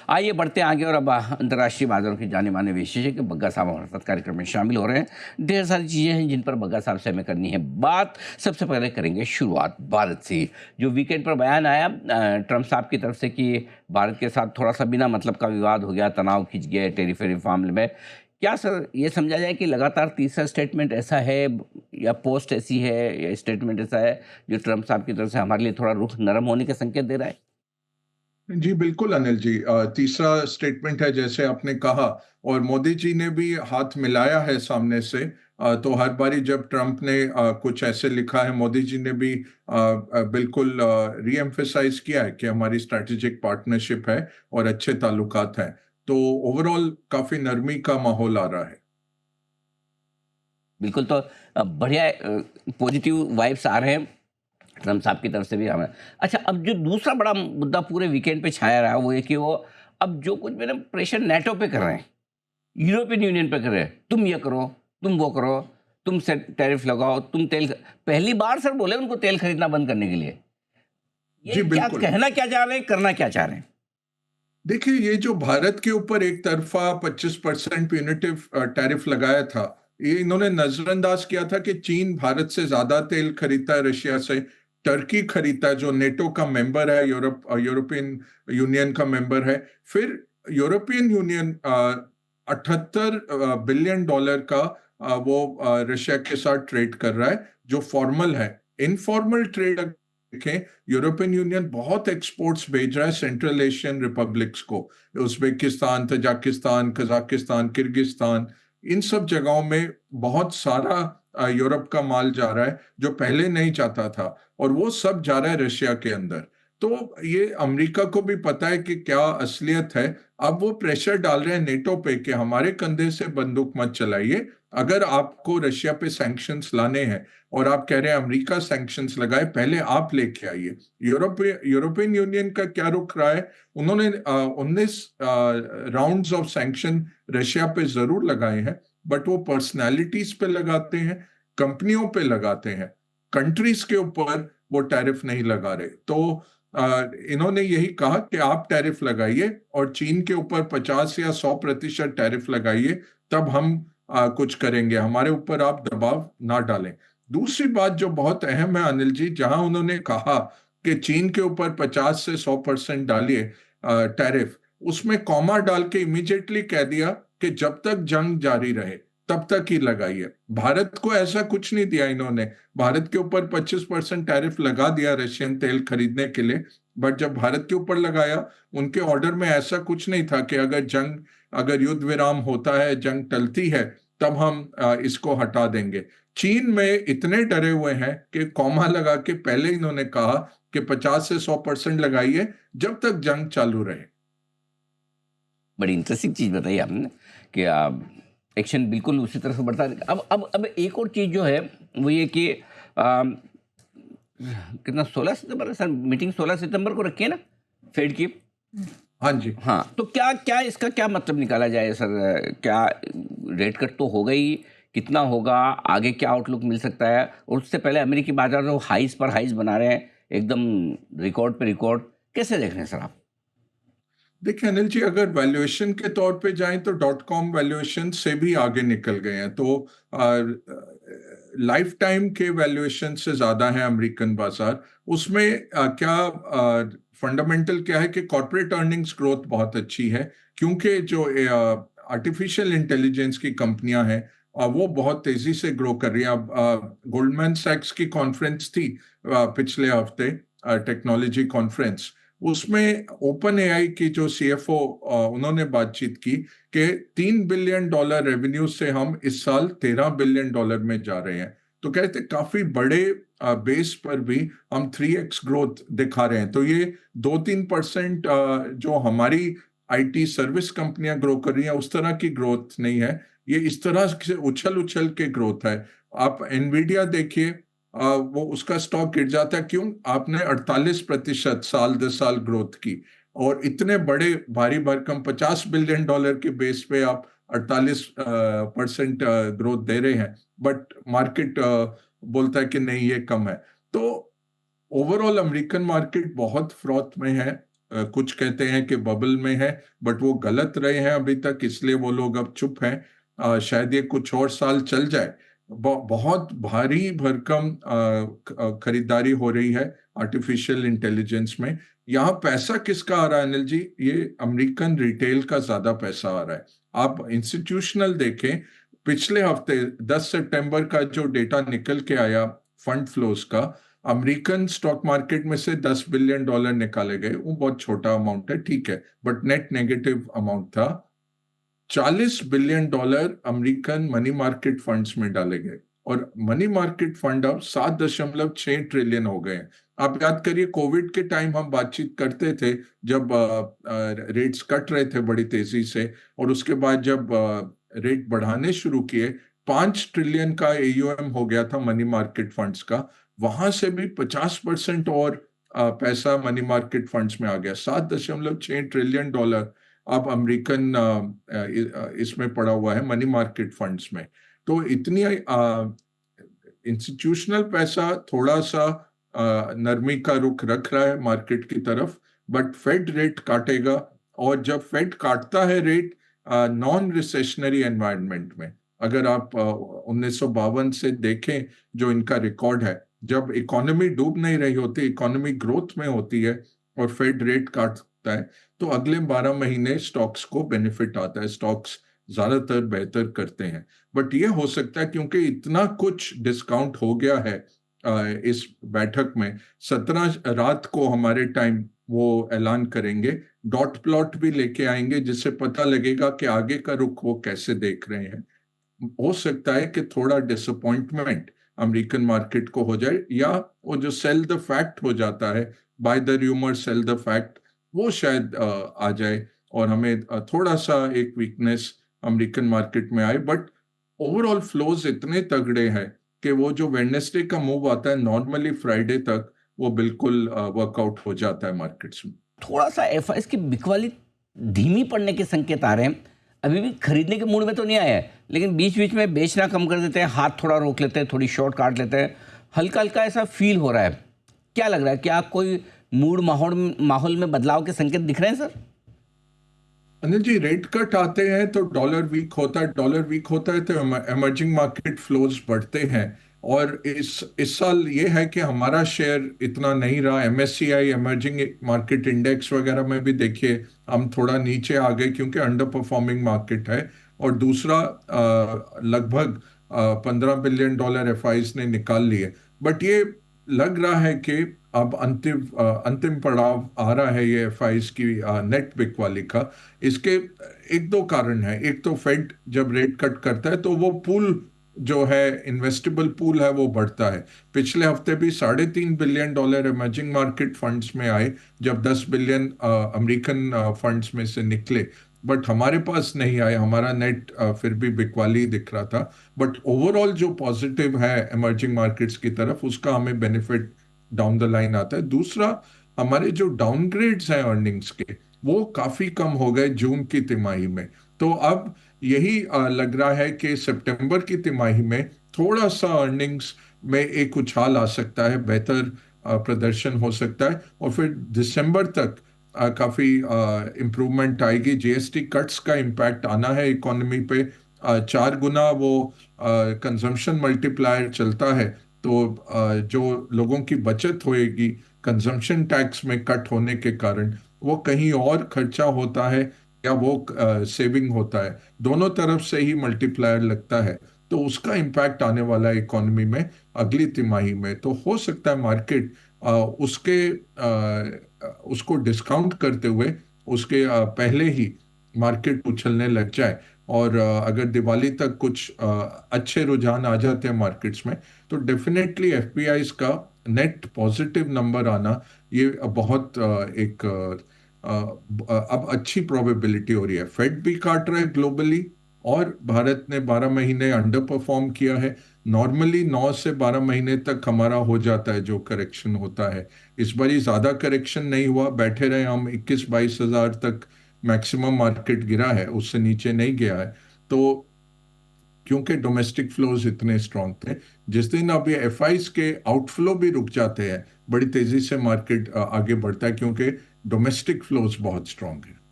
आइए बढ़ते हैं आगे और अब अंतर्राष्ट्रीय बाजारों के जाने माने विशेषज्ञ बग्गा साहब हमारे साथ कार्यक्रम में शामिल हो रहे हैं। ढेर सारी चीज़ें हैं जिन पर बग्गा साहब से हमें करनी है बात। सबसे पहले करेंगे शुरुआत भारत से। जो वीकेंड पर बयान आया ट्रम्प साहब की तरफ से कि भारत के साथ थोड़ा सा बिना मतलब का विवाद हो गया, तनाव खिंच गया टेरिफ वेरिफ मामले में। क्या सर ये समझा जाए कि लगातार तीसरा स्टेटमेंट ऐसा है या पोस्ट ऐसी है या स्टेटमेंट ऐसा है जो ट्रम्प साहब की तरफ से हमारे लिए थोड़ा रुख नरम होने के संकेत दे रहा है? जी, बिल्कुल अनिल जी। तीसरा स्टेटमेंट है जैसे आपने कहा, और मोदी जी ने भी हाथ मिलाया है सामने से। तो हर बारी जब ट्रंप ने कुछ ऐसे लिखा है, मोदी जी ने भी बिल्कुल री एम्फेसाइज किया है कि हमारी स्ट्रैटेजिक पार्टनरशिप है और अच्छे ताल्लुकात हैं। तो ओवरऑल काफी नरमी का माहौल आ रहा है। बिल्कुल। तो बढ़िया पॉजिटिव वाइब्स आ रहे हैं ट्रम्प साहब की तरफ से भी हमें। अच्छा, अब जो दूसरा बड़ा मुद्दा पूरे वीकेंड पे छाया रहा वो ये कि वो अब जो कुछ मेरा प्रेशर नेटो पे कर रहे हैं, यूरोपियन यूनियन पे कर रहे हैं, तुम ये करो, तुम वो करो, तुम से टैरिफ लगाओ, तुम पहली बार सर बोले उनको तेल खरीदना बंद करने के लिए। ये जी, क्या बिल्कुल। कहना क्या चाह रहे हैं, करना क्या चाह रहे हैं? देखिए, ये जो भारत के ऊपर एक तरफा 25% प्यूनिटिव टैरिफ लगाया था, ये इन्होंने नजरअंदाज किया था कि चीन भारत से ज्यादा तेल खरीदता है रशिया से। टर्की खरीदता है जो नेटो का मेंबर है, यूरोपियन यूनियन का मेंबर है। फिर यूरोपियन यूनियन 78 बिलियन डॉलर का वो रशिया के साथ ट्रेड कर रहा है, जो फॉर्मल है। इनफॉर्मल ट्रेड देखें, यूरोपियन यूनियन बहुत एक्सपोर्ट्स भेज रहा है सेंट्रल एशियन रिपब्लिक्स को। उज्बेकिस्तान, तजाकिस्तान, कजाकिस्तान, किर्गिस्तान, इन सब जगहों में बहुत सारा यूरोप का माल जा रहा है जो पहले नहीं जाता था, और वो सब जा रहा है रशिया के अंदर। तो ये अमेरिका को भी पता है कि क्या असलियत है। अब वो प्रेशर डाल रहे हैं नेटो पे कि हमारे कंधे से बंदूक मत चलाइए। अगर आपको रशिया पे सैंक्शंस लाने हैं और आप कह रहे हैं अमेरिका सैंक्शंस लगाए, पहले आप लेके आइए। यूरोपियन यूनियन का क्या रुख रहा है? उन्होंने 19 राउंड्स ऑफ सैंक्शन रशिया पे जरूर लगाए हैं, बट वो पर्सनालिटीज पे लगाते हैं, कंपनियों पे लगाते हैं, कंट्रीज के ऊपर वो टैरिफ नहीं लगा रहे। तो इन्होंने यही कहा कि आप टैरिफ लगाइए और चीन के ऊपर 50 या 100% टैरिफ लगाइए, तब हम कुछ करेंगे, हमारे ऊपर आप दबाव ना डालें। दूसरी बात जो बहुत अहम है अनिल जी, जहां उन्होंने कहा कि चीन के ऊपर 50 से 100% डालिए टैरिफ, उसमें कॉमा डाल के इमीडिएटली कह दिया कि जब तक जंग जारी रहे तब तक ही लगाइए। भारत को ऐसा कुछ नहीं दिया इन्होंने। भारत के ऊपर 25% टैरिफ लगा दिया रशियन तेल खरीदने के लिए, बट जब भारत के ऊपर लगाया, उनके ऑर्डर में ऐसा कुछ नहीं था कि अगर युद्ध विराम होता है, जंग टलती है, तब हम इसको हटा देंगे। चीन में इतने डरे हुए हैं कि कॉमा लगा के पहले इन्होंने कहा कि 50 से 100% लगाइए जब तक जंग चालू रहे। बड़ी इंटरेस्टिंग चीज़ बताई आपने कि एक्शन बिल्कुल उसी तरह से बढ़ता है। अब एक और चीज़ जो है वो ये कि कितना 16 सितंबर है सर, मीटिंग 16 सितंबर को रखी है ना फेड की? हाँ जी। हाँ, तो क्या क्या इसका क्या मतलब निकाला जाए सर? क्या रेट कट तो हो गई, कितना होगा, आगे क्या आउटलुक मिल सकता है? और उससे पहले अमेरिकी बाजार जो हाईज पर हाईज बना रहे हैं, एकदम रिकॉर्ड पे रिकॉर्ड, कैसे देख रहे हैं सर आप? देखिए अनिल जी, अगर वैल्यूएशन के तौर पे जाएं तो डॉट कॉम वैल्यूएशन से भी आगे निकल गए हैं। तो लाइफ टाइम के वैल्यूएशन से ज्यादा है अमेरिकन बाजार। उसमें क्या फंडामेंटल क्या है कि कॉर्पोरेट अर्निंग्स ग्रोथ बहुत अच्छी है, क्योंकि जो आर्टिफिशियल इंटेलिजेंस की कंपनियां हैं वो बहुत तेजी से ग्रो कर रही हैं। अब गोल्डमैन सैक्स की कॉन्फ्रेंस थी पिछले हफ्ते, टेक्नोलॉजी कॉन्फ्रेंस। उसमें ओपन एआई की जो सीएफओ उन्होंने बातचीत की कि $3 बिलियन रेवेन्यू से हम इस साल $13 बिलियन में जा रहे हैं। तो कहते काफी बड़े बेस पर भी हम 3x ग्रोथ दिखा रहे हैं। तो ये 2-3% जो हमारी आईटी सर्विस कंपनियां ग्रो कर रही हैं, उस तरह की ग्रोथ नहीं है। ये इस तरह से उछल उछल के ग्रोथ है। आप एनवीडिया देखिए, वो उसका स्टॉक गिर जाता है। क्यों? आपने 48% साल 10 साल ग्रोथ की, और इतने बड़े भारी भरकम $50 बिलियन के बेस पे आप 48% ग्रोथ दे रहे हैं, बट मार्केट बोलता है कि नहीं, ये कम है। तो ओवरऑल अमेरिकन मार्केट बहुत फ्रॉथ में है। कुछ कहते हैं कि बबल में है, बट वो गलत रहे हैं अभी तक, इसलिए वो लोग अब चुप हैं। शायद ये कुछ और साल चल जाए। बहुत भारी भरकम खरीदारी हो रही है आर्टिफिशियल इंटेलिजेंस में। यहाँ पैसा किसका आ रहा है अनिल जी? ये अमेरिकन रिटेल का ज्यादा पैसा आ रहा है। आप इंस्टीट्यूशनल देखें, पिछले हफ्ते 10 सितंबर का जो डेटा निकल के आया फंड फ्लोज का, अमेरिकन स्टॉक मार्केट में से $10 बिलियन निकाले गए। वो बहुत छोटा अमाउंट है, ठीक है, बट नेट नेगेटिव अमाउंट था। $40 billion American money market funds में डाले गए, और मनी मार्केट फंड अब 7.6 ट्रिलियन हो गए हैं। आप याद करिए, कोविड के टाइम हम बातचीत करते थे जब रेट्स कट रहे थे बड़ी तेजी से, और उसके बाद जब रेट बढ़ाने शुरू किए, 5 ट्रिलियन का एयूएम हो गया था मनी मार्केट फंड्स का। वहां से भी 50% और पैसा मनी मार्केट फंड्स में आ गया। $7.6 ट्रिलियन अब अमेरिकन इसमें पड़ा हुआ है मनी मार्केट फंड्स में। तो इतनी इंस्टीट्यूशनल पैसा थोड़ा सा नरमी का रुख रख रहा है मार्केट की तरफ, बट फेड रेट काटेगा। और जब फेड काटता है रेट नॉन रिसेशनरी एनवायरनमेंट में, अगर आप 1952 से देखें जो इनका रिकॉर्ड है, जब इकोनॉमी डूब नहीं रही होती, इकोनॉमी ग्रोथ में होती है और फेड रेट काटता है, तो अगले 12 महीने स्टॉक्स को बेनिफिट आता है, स्टॉक्स ज्यादातर बेहतर करते हैं। बट ये हो सकता है क्योंकि इतना कुछ डिस्काउंट हो गया है इस बैठक में। 17 रात को हमारे टाइम वो ऐलान करेंगे, डॉट प्लॉट भी लेके आएंगे, जिससे पता लगेगा कि आगे का रुख वो कैसे देख रहे हैं। हो सकता है कि थोड़ा डिसअपॉइंटमेंट अमेरिकन मार्केट को हो जाए, या वो जो सेल द फैक्ट हो जाता है, by the rumour cell the fact, वो शायद आ जाए और हमें थोड़ा सा एक वीकनेस अमेरिकन मार्केट में आए। बट ओवरऑल फ्लोज इतने तगड़े हैं कि वो जो वेडनेसडे का मूव आता है नॉर्मली फ्राइडे तक, वो बिल्कुल वर्कआउट हो जाता है मार्केट्स में। थोड़ा सा एफआईएस की बिकवाली धीमी पड़ने के संकेत आ रहे हैं। अभी भी खरीदने के मूड में तो नहीं आया है, लेकिन बीच बीच में बेचना कम कर देते हैं, हाथ थोड़ा रोक लेते हैं, थोड़ी शॉर्ट काट लेते हैं, हल्का हल्का ऐसा फील हो रहा है। क्या लग रहा है, क्या कोई मूड माहौल में बदलाव के संकेत दिख रहे हैं sir? Anil ji, rate cut आते हैं तो डॉलर वीक होता है, डॉलर वीक होता है तो एमर्जिंग मार्केट फ्लोज बढ़ते हैं। और इस साल ये है कि हमारा शेयर इतना नहीं रहा। एमएससीआई एमर्जिंग मार्केट इंडेक्स वगैरह में भी देखिए हम थोड़ा नीचे आ गए क्योंकि अंडर परफॉर्मिंग मार्केट है। और दूसरा लगभग $15 बिलियन एफआईज ने निकाल लिए। बट ये लग रहा है कि अब अंतिम पड़ाव आ रहा है ये एफआईज की नेट बिकवाली का। इसके एक दो कारण है। एक तो फेड जब रेट कट करता है तो वो पूल जो है, इन्वेस्टेबल पूल है, वो बढ़ता है। पिछले हफ्ते भी $3.5 बिलियन इमर्जिंग मार्केट फंड्स में आए, जब 10 बिलियन अमेरिकन फंड्स में से निकले। बट हमारे पास नहीं आए, हमारा नेट फिर भी बिकवाली दिख रहा था। बट ओवरऑल जो पॉजिटिव है इमर्जिंग मार्केट्स की तरफ, उसका हमें बेनिफिट डाउन द लाइन आता है। दूसरा, हमारे जो डाउनग्रेड्स हैं अर्निंग्स के, वो काफी कम हो गए जून की तिमाही में। तो अब यही लग रहा है कि सितंबर की तिमाही में थोड़ा सा अर्निंग्स में एक उछाल आ सकता है, बेहतर प्रदर्शन हो सकता है, और फिर दिसंबर तक काफी इम्प्रूवमेंट आएगी। जीएसटी कट्स का इम्पैक्ट आना है इकोनॉमी पे। 4 गुना वो कंजम्पशन मल्टीप्लायर चलता है, तो जो लोगों की बचत होएगी कंजम्पशन टैक्स में कट होने के कारण, वो कहीं और खर्चा होता है या वो सेविंग होता है, दोनों तरफ से ही मल्टीप्लायर लगता है। तो उसका इम्पैक्ट आने वाला है इकोनॉमी में अगली तिमाही में। तो हो सकता है मार्केट उसको डिस्काउंट करते हुए उसके पहले ही मार्केट उछलने लग जाए। और अगर दिवाली तक कुछ अच्छे रुझान आ जाते हैं मार्केट्स में, तो डेफिनेटली एफपीआईज का नेट पॉजिटिव नंबर आना, ये बहुत अब अच्छी प्रोबेबिलिटी हो रही है। फेड भी काट रहा है ग्लोबली, और भारत ने 12 महीने अंडर परफॉर्म किया है। नॉर्मली 9 से 12 महीने तक हमारा हो जाता है जो करेक्शन होता है। इस बार ज्यादा करेक्शन नहीं हुआ, बैठे रहे हम 21-22 हजार तक मैक्सिमम मार्केट गिरा है, उससे नीचे नहीं गया है। तो क्योंकि डोमेस्टिक फ्लोज इतने स्ट्रांग थे। जिस दिन अब ये एफआईज के आउटफ्लो भी रुक जाते हैं, बड़ी तेजी से मार्केट आगे बढ़ता है, क्योंकि डोमेस्टिक फ्लोज बहुत स्ट्रांग है।